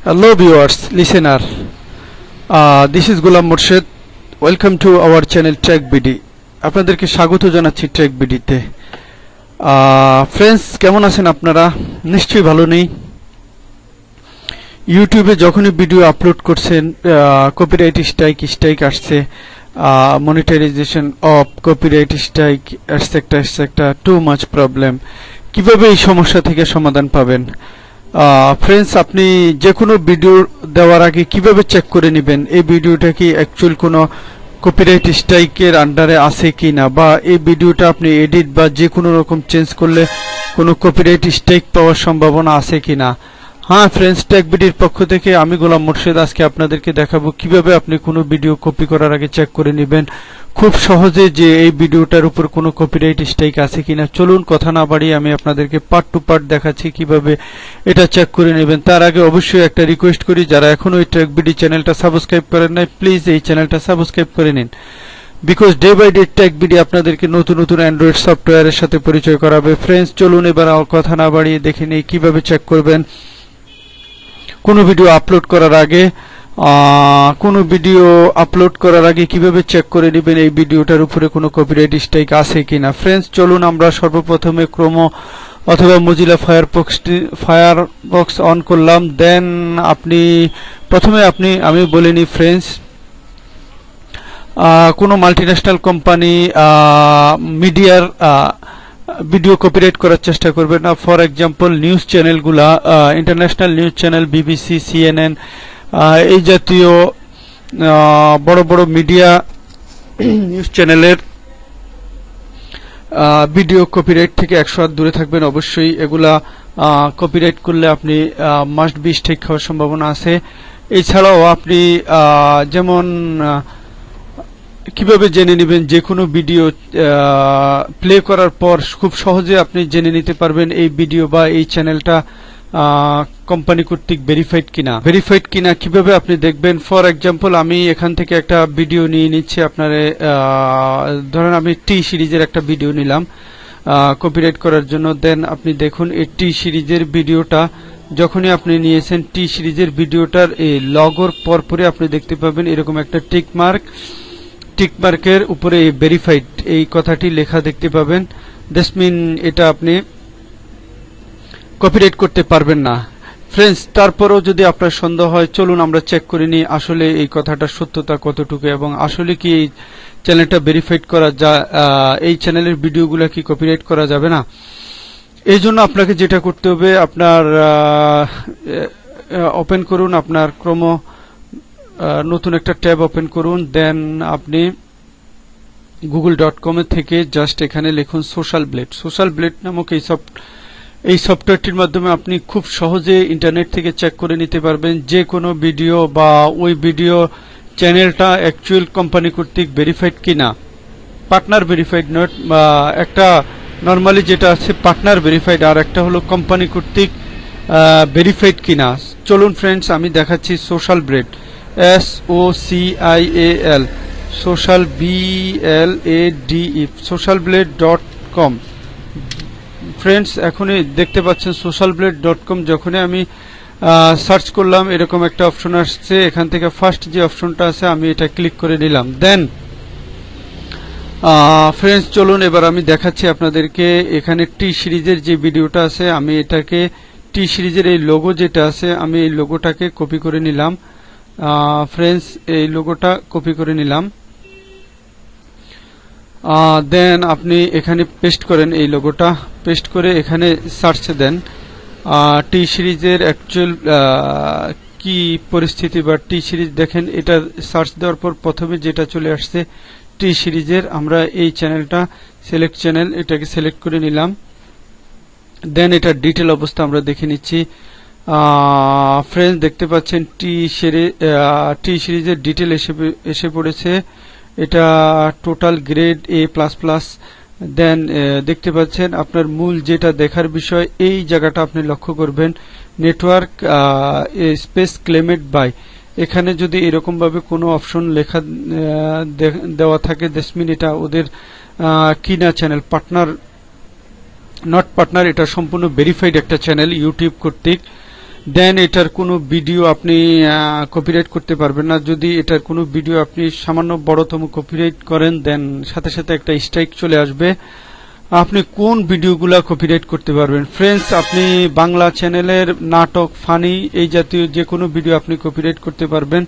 Hello viewers, listener. This is Gulam Murshid. Welcome to our channel Track BD. আপনাদেরকে স্বাগত জানাচ্ছি track বিডিতে। Friends, কেমন আছেন আপনারা? নিশ্চয়ই ভালো নেই। ইউটিউবে যখনই ভিডিও আপলোড করছেন কপিরাইট স্ট্রাইক আসছে, monetization off, copyright strike etcetera, too much problem. কিভাবে এই সমস্যা থেকে সমাধান পাবেন? ফ্রেন্ডস, আপনি যে কোনো ভিডিও দেওয়ার আগে কিভাবে চেক করে নেবেন এই ভিডিওটা কি অ্যাকচুয়াল কোনো কপিরাইট স্ট্রাইকের আন্ডারে আছে কিনা, বা এই ভিডিওটা আপনি এডিট বা যে কোনো রকম চেঞ্জ করলে কোনো কপিরাইট স্ট্রাইক পাওয়ার সম্ভাবনা আছে কিনা। হ্যাঁ ফ্রেন্ডস, ট্র্যাক বিডির পক্ষ থেকে আমি গোলাম মুর্শিদ আজকে আপনাদেরকে দেখাবো কিভাবে আপনি কোনো ভিডিও কপি করার আগে চেক করে নেবেন খুব সহজে যে এই ভিডিওটার উপর কোনো কপিরাইট স্ট্রাইক আছে কিনা। চলুন কথা না বাড়িয়ে আমি আপনাদেরকে পার্ট টু পার্ট দেখাচ্ছি কিভাবে এটা চেক করে নেবেন। তার আগে অবশ্যই একটা রিকোয়েস্ট করি, যারা এখনো এই ট্র্যাক বিডি চ্যানেলটা সাবস্ক্রাইব করেন নাই, প্লিজ এই চ্যানেলটা সাবস্ক্রাইব করে নিন। Because day by day track BD আপনাদেরকে নতুন নতুন অ্যান্ড্রয়েড সফটওয়্যারের সাথে পরিচয় করাবে। ফ্রেন্ডস, চলুন এবার কথা না বাড়িয়ে দেখে নিই কিভাবে চেক করবেন কোনো ভিডিও আপলোড করার আগে। কিভাবে চেক করে নেবেন এই ভিডিওটার উপরে কোনো কপিরাইট স্ট্রাইক আছে কিনা। ফ্রেন্ডস, চলুন আমরা সর্বপ্রথমে ক্রোম অথবা মজিলা ফায়ারবক্স অন করলাম। দেন আমি বলে নিই ফ্রেন্ডস, কোনো মাল্টিন্যাশনাল কোম্পানি মিডিয়ার ভিডিও কপিরাইট করার চেষ্টা করবেন না। ফর এক্সাম্পল, নিউজ চ্যানেলগুলা, international news channel, BBC, CNN, এই জাতীয় বড় বড় মিডিয়া নিউজ চ্যানেলের ভিডিও কপিরাইট থেকে 100 হাত দূরে থাকবেন। অবশ্যই এগুলা কপিরাইট করলে আপনি মাস্ট বি স্ট্রাইক হওয়ার সম্ভাবনা আছে। এছাড়াও আপনি যেমন কিভাবে জেনে নেবেন যে কোনো ভিডিও প্লে করার পর খুব সহজে আপনি জেনে নিতে পারবেন এই ভিডিও বা এই চ্যানেলটা কোম্পানি কর্তৃক ভেরিফাইড কিনা কিভাবে আপনি দেখবেন। ফর এক্সাম্পল, আমি এখান থেকে একটা ভিডিও নিয়ে নিচ্ছি। ধরেন আমি টি সিরিজের একটা ভিডিও নিলাম কপিরাইট করার জন্য। দেন আপনি দেখুন এই টি সিরিজের ভিডিওটা যখনই আপনি নিয়েছেন, টি সিরিজের ভিডিওটার এই লগোর পরপরই আপনি দেখতে পাবেন এরকম একটা টিকমার্কের উপরে ভেরিফাইড এই কথাটি লেখা দেখতে পাবেন। দ্যাটস মিন এটা আপনি কপিরাইট করতে পারবেন না। ফ্রেন্ডস, তারপরেও যদি আপনার সন্দেহ হয়, চলুন আমরা চেক করে নিই আসলে এই কথাটার সত্যতা কতটুকু এবং আসলে কি এই চ্যানেলটা ভেরিফাইড করা যায়, এই চ্যানেলের ভিডিওগুলো কি কপিরাইট করা যাবে না। এই জন্য আপনাকে যেটা করতে হবে, আপনার ওপেন করুন আপনার ক্রোম, নতুন একটা ট্যাব ওপেন করুন। দেন আপনি google.com থেকে জাস্ট এখানে লিখুন সোশ্যাল ব্লেড নামক এই সফটওয়্যারটির মাধ্যমে আপনি খুব সহজে ইন্টারনেট থেকে চেক করে নিতে পারবেন যে কোনো ভিডিও বা ওই ভিডিও চ্যানেলটা অ্যাকচুয়াল কোম্পানি কর্তৃক ভেরিফাইড কিনা, পার্টনার ভেরিফাইড নট, একটা নর্মালি যেটা আছে পার্টনার ভেরিফাইড, আর একটা হলো কোম্পানি কর্তৃক ভেরিফাইড কিনা। চলুন ফ্রেন্ডস, আমি দেখাচ্ছি social blade, SOCIAL, social BLADE, socialblade.com। Friends, এখনই দেখতে পাচ্ছেন socialblade.com। যখনই আমি সার্চ করলাম এরকম একটা অপশন আসছে, এখান থেকে ফার্স্ট যে অপশনটা আছে আমি এটা ক্লিক করে নিলাম। দেন ফ্রেন্ডস, চলুন এবার আমি দেখাচ্ছি আপনাদেরকে এখানে টি সিরিজের যে ভিডিওটা আছে, আমি এটাকে টি সিরিজের এই লোগো যেটা আছে আমি এই লোগোটাকে কপি করে নিলাম। ফ্রেন্ডস, এই লোগোটা কপি করে নিলাম। দেন আপনি এখানে পেস্ট করেন, এই লোগোটা পেস্ট করে এখানে সার্চ দেন টি সিরিজের অ্যাকচুয়াল কি পরিস্থিতি বা টি সিরিজ। দেখেন এটা সার্চ দেওয়ার পর প্রথমে যেটা চলে আসছে টি সিরিজের, আমরা এই চ্যানেলটা সিলেক্ট চ্যানেল, এটাকে সিলেক্ট করে নিলাম। দেন এটা ডিটেল অবস্থা আমরা দেখে নিচ্ছি। ফ্রেন্ডস, দেখতে পাচ্ছেন টি সিরিজের ডিটেল এসে পড়েছে। এটা টোটাল গ্রেড A++। দেন দেখতে পাচ্ছেন আপনার মূল যেটা দেখার বিষয়, এই জায়গাটা আপনি লক্ষ্য করবেন, নেটওয়ার্ক স্পেস ক্লেমেড বাই। এখানে যদি এরকম ভাবে কোনো অপশন লেখা দেওয়া থাকে, দ্যাটস মিন এটা ওদের কিনা চ্যানেল, নট পার্টনার, এটা সম্পূর্ণ ভেরিফাইড একটা চ্যানেল ইউটিউব কর্তৃক। দেন এটার কোনো ভিডিও আপনি কপিরাইট করতে পারবেন না। যদি এটার কোনো ভিডিও আপনি সামান্য বড়তম কপিরাইট করেন দেন সাথে সাথে একটা স্ট্রাইক চলে আসবে। আপনি কোন ভিডিওগুলা কপিরাইট করতে পারবেন? ফ্রেন্ডস, আপনি বাংলা চ্যানেলের নাটক, ফানি এই জাতীয় যে কোনো ভিডিও আপনি কপিরাইট করতে পারবেন,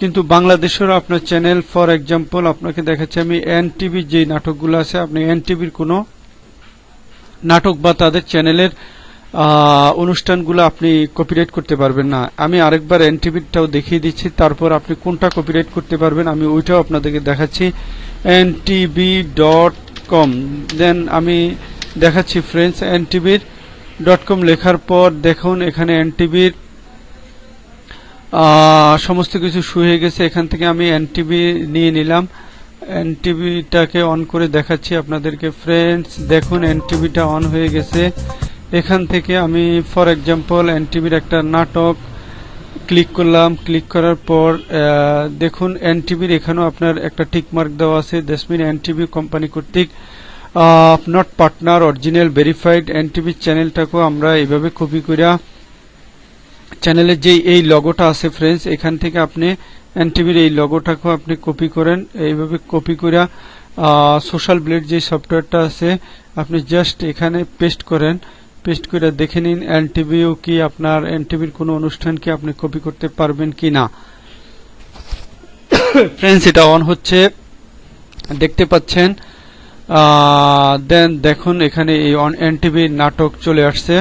কিন্তু বাংলাদেশেরও আপনার চ্যানেল, ফর এক্সাম্পল আপনাকে দেখাচ্ছি আমি এনটিভি যে নাটকগুলো আছে, আপনি এনটিভির কোনো নাটক বা তাদের চ্যানেলের অনুষ্ঠানগুলো আপনি কপিরাইট করতে পারবেন না। আমি আরেকবার এনটিভিটাও দেখিয়ে দিচ্ছি, তারপর আপনি কোনটা কপিরাইট করতে পারবেন আমি ওইটাও আপনাদেরকে দেখাচ্ছি। ntv.com, দেন আমি দেখাচ্ছি ফ্রেন্ডস। ntv.com লেখার পর দেখুন এখানে এনটিভির সমস্ত কিছু শুরু হয়ে গেছে। এখান থেকে আমি এনটিভি নিয়ে নিলাম, এনটিভিটাকে অন করে দেখাচ্ছি আপনাদেরকে। ফ্রেন্ডস দেখুন এনটিভিটা অন হয়ে গেছে। এখান থেকে আমি ফর এক্সাম্পল এনটিভির একটা নাটক ক্লিক করলাম। ক্লিক করার পর দেখুন এনটিভির এখানেও আপনার একটা টিক মার্ক দেওয়া আছে, দ্যাটস মিন এনটিভি কোম্পানি কর্তৃক নট পার্টনার অরিজিনাল ভেরিফাইড। এনটিভির চ্যানেলটাকেও আমরা এইভাবে কপি করিয়া চ্যানেলের যে এই লগোটা আছে ফ্রেন্ডস, এখান থেকে আপনি এনটিভির এই লগোটাকেও আপনি কপি করেন। এইভাবে কপি করিয়া সোশ্যাল ব্লেড যে সফটওয়্যারটা আছে আপনি জাস্ট এখানে পেস্ট করেন। পেস্ট করে দেখে নিন এনটিভিও কি আপনার এনটিভির কোনো অনুষ্ঠান কি আপনি কপি করতে পারবেন কি না। ফ্রেন্ডস এটা অন হচ্ছে দেখতে পাচ্ছেন। দেন দেখুন এখানে এই এনটিভি নাটক চলে আসছে।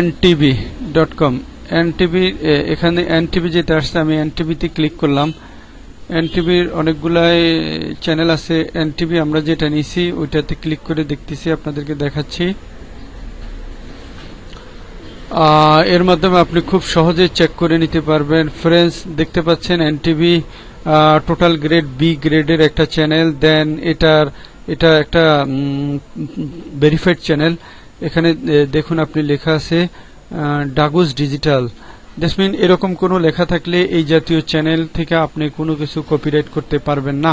ntv.com, এনটিভি এখানে এনটিভি যেটা আসছে আমি এনটিভিতে ক্লিক করলাম। এনটিভির অনেকগুলাই চ্যানেল আছে, এনটিভি আমরা যেটা নিছি ওইটাতে ক্লিক করে দেখতেছি, আপনাদেরকে দেখাচ্ছি। এর মাধ্যমে আপনি খুব সহজে চেক করে নিতে পারবেন। ফ্রেন্ডস দেখতে পাচ্ছেন এনটিভি টোটাল গ্রেড বি গ্রেডের একটা চ্যানেল। দেন এটা একটা ভেরিফাইড চ্যানেল। এখানে দেখুন আপনি লেখা আছে ডাগুস ডিজিটাল। দ্যাটস মিন এরকম কোনো লেখা থাকলে এই জাতীয় চ্যানেল থেকে আপনি কোনো কিছু কপিরাইট করতে পারবেন না।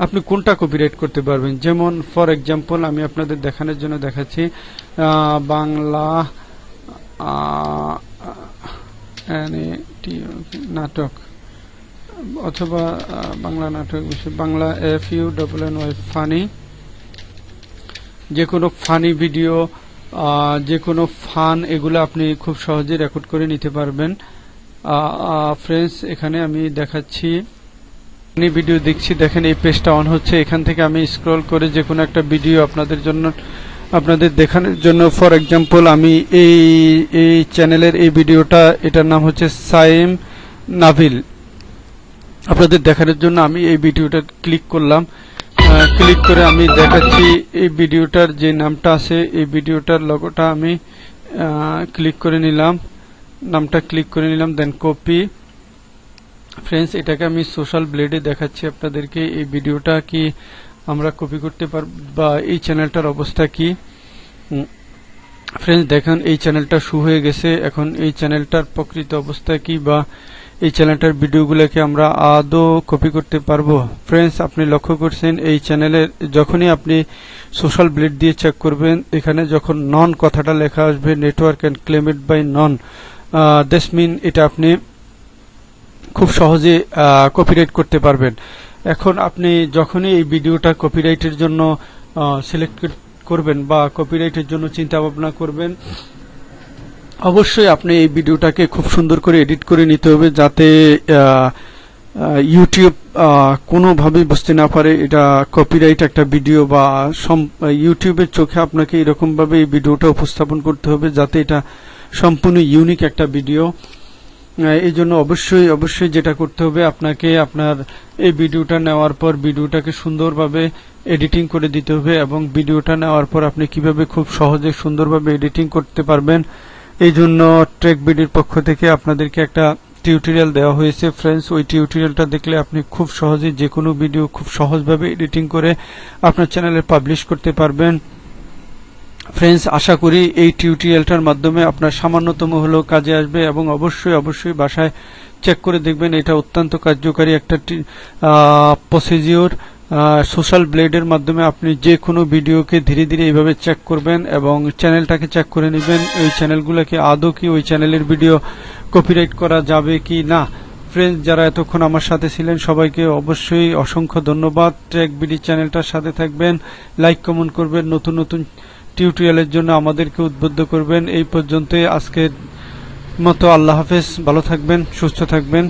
আপনি কোনটা কপিরাইট করতে পারবেন? যেমন ফর এক্সাম্পল আমি আপনাদের দেখানোর জন্য দেখাচ্ছি বাংলা নাটক অথবা বাংলা নাটক বাংলা FUNNY ফানি, যে কোনো ফানি ভিডিও, যে কোনো ফান এগুলো আপনি খুব সহজে রেকর্ড করে নিতে পারবেন। ফ্রেন্ডস এখানে আমি দেখাচ্ছি ভিডিও দেখছি, দেখেন এই পেজটা অন হচ্ছে। এখান থেকে আমি স্ক্রল করে যে কোনো একটা ভিডিও আপনাদের দেখানোর জন্য ফর এক্সাম্পল আমি এই চ্যানেলের এই ভিডিওটা, এটার নাম হচ্ছে সাইম নাভিল। আপনাদের দেখানোর জন্য আমি এই ভিডিওটা ক্লিক করলাম। ক্লিক করে আমি দেখাচ্ছি এই ভিডিওটার যে নামটা আছে, এই ভিডিওটার লগোটা আমি ক্লিক করে নিলাম, নামটা ক্লিক করে নিলাম, দেন কপি। ফ্রেন্ডস এটাকে আমি সোশ্যাল ব্লেডে দেখাচ্ছি আপনাদেরকে এই ভিডিওটা কি আমরা কপি করতে পারব বা এই চ্যানেলটার অবস্থা কি। ফ্রেন্ডস দেখেন এই চ্যানেলটা শুরু হয়ে গেছে। এখন এই চ্যানেলটার প্রকৃত অবস্থা কি বা এই চ্যানেলটার ভিডিওগুলোকে আমরা আদৌ কপি করতে পারবো? ফ্রেন্ডস আপনি লক্ষ্য করছেন এই চ্যানেলের যখনই আপনি সোশ্যাল ব্লেড দিয়ে চেক করবেন, এখানে যখন নন কথাটা লেখা আসবে, network and claimed by none, that's mean এটা আপনি খুব সহজে কপিরাইট করতে পারবেন। এখন আপনি যখনই এই ভিডিওটা কপিরাইটের জন্য সিলেক্ট করবেন বা কপিরাইটের জন্য চিন্তা ভাবনা করবেন, অবশ্যই আপনি এই ভিডিওটাকে খুব সুন্দর করে এডিট করে নিতে হবে যাতে ইউটিউব কোনোভাবেই বুঝতে না পারে এটা কপিরাইট একটা ভিডিও, বা ইউটিউবের চোখে আপনাকে এরকম ভাবে এই ভিডিওটা উপস্থাপন করতে হবে যাতে এটা সম্পূর্ণ ইউনিক একটা ভিডিও। এই জন্য অবশ্যই যেটা করতে হবে, আপনাকে আপনার এই ভিডিওটা নেওয়ার পর ভিডিওটাকে সুন্দরভাবে এডিটিং করে দিতে হবে, এবং ভিডিওটা নেওয়ার পর আপনি কিভাবে খুব সহজে সুন্দরভাবে এডিটিং করতে পারবেন এই জন্য ট্রেকবিডির পক্ষ থেকে আপনাদেরকে একটা টিউটোরিয়াল দেওয়া হয়েছে। ফ্রেন্ডস ওই টিউটোরিয়ালটা দেখলে আপনি খুব সহজে যে কোনো ভিডিও খুব সহজভাবে এডিটিং করে আপনার চ্যানেলে পাবলিশ করতে পারবেন। ফ্রেন্ডস আশা করি এই টিউটোরিয়ালটার মাধ্যমে আপনার সামান্যতম হলেও কাজে আসবে, এবং অবশ্যই বাসায় চেক করে দেখবেন এটা অত্যন্ত কার্যকারী একটা প্রসিডিওর। সোশ্যাল ব্লেডের মাধ্যমে আপনি যে কোনো ভিডিওকে ধীরে ধীরে এইভাবে চেক করবেন এবং চ্যানেলটাকে চেক করে নেবেন ওই চ্যানেলগুলোকে আদৌ কি ওই চ্যানেলের ভিডিও কপিরাইট করা যাবে কি না। ফ্রেন্ডস, যারা এতক্ষণ আমার সাথে ছিলেন সবাইকে অবশ্যই অসংখ্য ধন্যবাদ। ট্র্যাক বিডি চ্যানেলটার সাথে থাকবেন, লাইক কমেন্ট করবেন, নতুন নতুন টিউটোরিয়ালের জন্য আমাদেরকে উদ্বুদ্ধ করবেন। এই পর্যন্তই আজকের মতো, আল্লাহ হাফেজ, ভালো থাকবেন, সুস্থ থাকবেন।